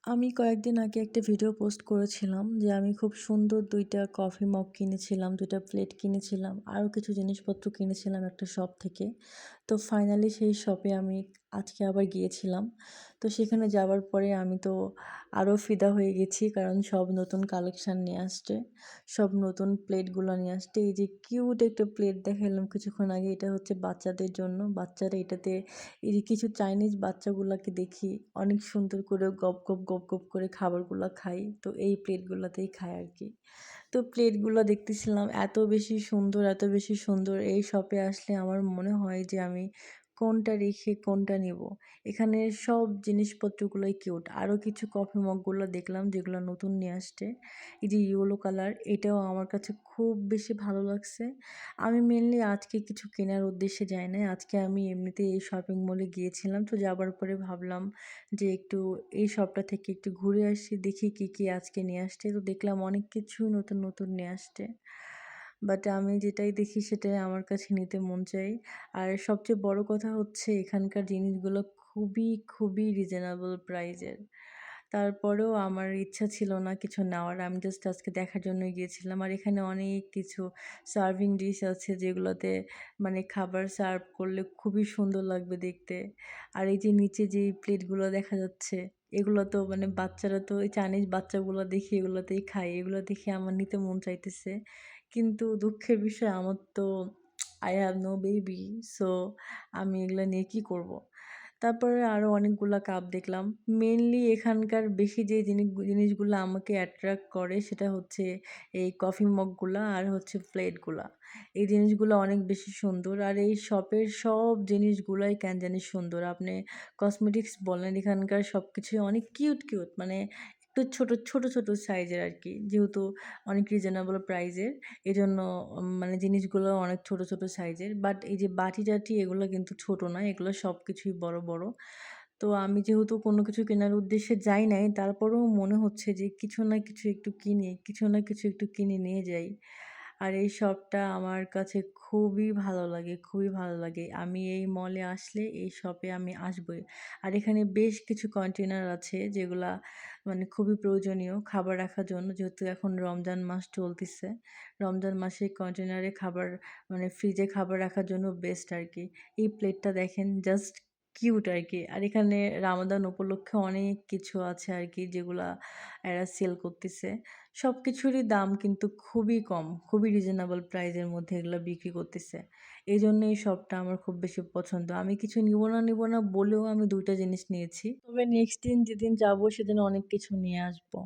আমি কয়েকদিন আগে একটা ভিডিও পোস্ট করেছিলাম যে আমি খুব সুন্দর ২ টা কফি মগ কিনেছিলাম, ২ টা প্লেট কিনেছিলাম, আরও কিছু জিনিসপত্র কিনেছিলাম একটা শপ থেকে। তো ফাইনালি সেই শপে আমি আজকে আবার গিয়েছিলাম। তো সেখানে যাওয়ার পরে আমি তো আরও ফিদা হয়ে গেছি, কারণ সব নতুন কালেকশন নিয়ে আসছে। সব নতুন প্লেটগুলো নিয়ে আসছে। এই যে কিউট একটা প্লেট দেখালাম কিছুক্ষণ আগে, এটা হচ্ছে বাচ্চাদের জন্য। বাচ্চারা এটাতে এই যে কিছু চাইনিজ বাচ্চাগুলাকে দেখি অনেক সুন্দর করে গপ গপ গপ গপ করে খাবারগুলো খায়, তো এই প্লেটগুলোতেই খায় আর কি। তো প্লেটগুলো দেখতেছিলাম এত বেশি সুন্দর, এত বেশি সুন্দর। এই শপে আসলে আমার মনে হয় যে আমি কোনটা রেখে কোনটা নিব। এখানে সব জিনিসপত্রগুলোই কিউট। আরও কিছু কফি মগগুলো দেখলাম যেগুলো নতুন নিয়ে আসছে। এই যে ইয়েলো কালার, এটাও আমার কাছে খুব বেশি ভালো লাগছে। আমি মেনলি আজকে কিছু কেনার উদ্দেশ্যে যাই নাই। আজকে আমি এমনিতেই এই শপিং মলে গিয়েছিলাম। তো যাবার পরে ভাবলাম যে একটু এই শপটা থেকে একটু ঘুরে আসি, দেখি কি, কি আজকে নিয়ে আসছে। তো দেখলাম অনেক কিছুই নতুন, নতুন নিয়ে আসছে। বাট আমি যেটাই দেখি সেটাই আমার কাছে নিতে মন চায়। আর সবচেয়ে বড় কথা হচ্ছে এখানকার জিনিসগুলো খুবই, খুবই রিজনেবল প্রাইজের। তারপরেও আমার ইচ্ছা ছিল না কিছু নেওয়ার। আমি জাস্ট আজকে দেখার জন্যই গিয়েছিলাম। আর এখানে অনেক কিছু সার্ভিং ডিশ আছে যেগুলোতে মানে খাবার সার্ভ করলে খুবই সুন্দর লাগবে দেখতে। আর এই যে নিচে যেই প্লেটগুলো দেখা যাচ্ছে, এগুলো তো মানে বাচ্চারা তো ওই চাইনিজ বাচ্চাগুলো দেখি এগুলোতেই খায়। এগুলো দেখে আমার নিতে মন চাইতেছে। কিন্তু দুঃখের বিষয় আমার তো I have no baby, so আমি এগুলা নিয়ে কি করব? তারপরে আরও অনেকগুলা কাপ দেখলাম। মেইনলি এখানকার বেশি যে জিনিসগুলো আমাকে অ্যাট্রাক্ট করে সেটা হচ্ছে এই কফি মগগুলা আর হচ্ছে প্লেটগুলা। এই জিনিসগুলো অনেক বেশি সুন্দর। আর এই শপের সব জিনিসগুলাই কেন জানি সুন্দর। আপনি কসমেটিক্স বলেন, এখানকার সবকিছুই অনেক কিউট, কিউট, মানে একটু ছোট, ছোট, ছোট সাইজের আরকি। যেহেতু অনেক রিজনেবল প্রাইসের, এজন্য মানে জিনিসগুলো অনেক ছোট, ছোট সাইজের। বাট এই যে বাটি-টাটি এগুলো কিন্তু ছোট না, এগুলো সবকিছুই বড়, বড়। তো আমি যেহেতু কোনো কিছু কেনার উদ্দেশ্যে যাই নাই, তারপরেও মনে হচ্ছে যে কিছু না কিছু একটু কিনি, কিছু না কিছু একটু কিনে নিয়ে যাই। আর এই শপটা আমার কাছে খুবই ভালো লাগে, খুবই ভালো লাগে। আমি এই মলে আসলে এই শপে আমি আসবই। আর এখানে বেশ কিছু কন্টেনার আছে যেগুলা মানে খুবই প্রয়োজনীয় খাবার রাখার জন্য, যেহেতু এখন রমজান মাস চলতেছে। রমজান মাসে কন্টেনারে খাবার মানে ফ্রিজে খাবার রাখার জন্য বেস্ট আরকি। এই প্লেটটা দেখেন, জাস্ট কিউট আরকি। আর এখানে রামাদান উপলক্ষে অনেক কিছু আছে আরকি যেগুলা এরা সেল করতেছে। সবকিছুরই দাম কিন্তু খুবই কম, খুবই রিজনেবল প্রাইসের মধ্যে এগুলা বিক্রি করতেছে। এইজন্য এই শপটা আমার খুব বেশি পছন্দ। আমি কিছু নিব না বলেও আমি ২ টা জিনিস নিয়েছি। তবে নেক্সট দিন যেদিন যাবো সেদিন অনেক কিছু নিয়ে আসবো।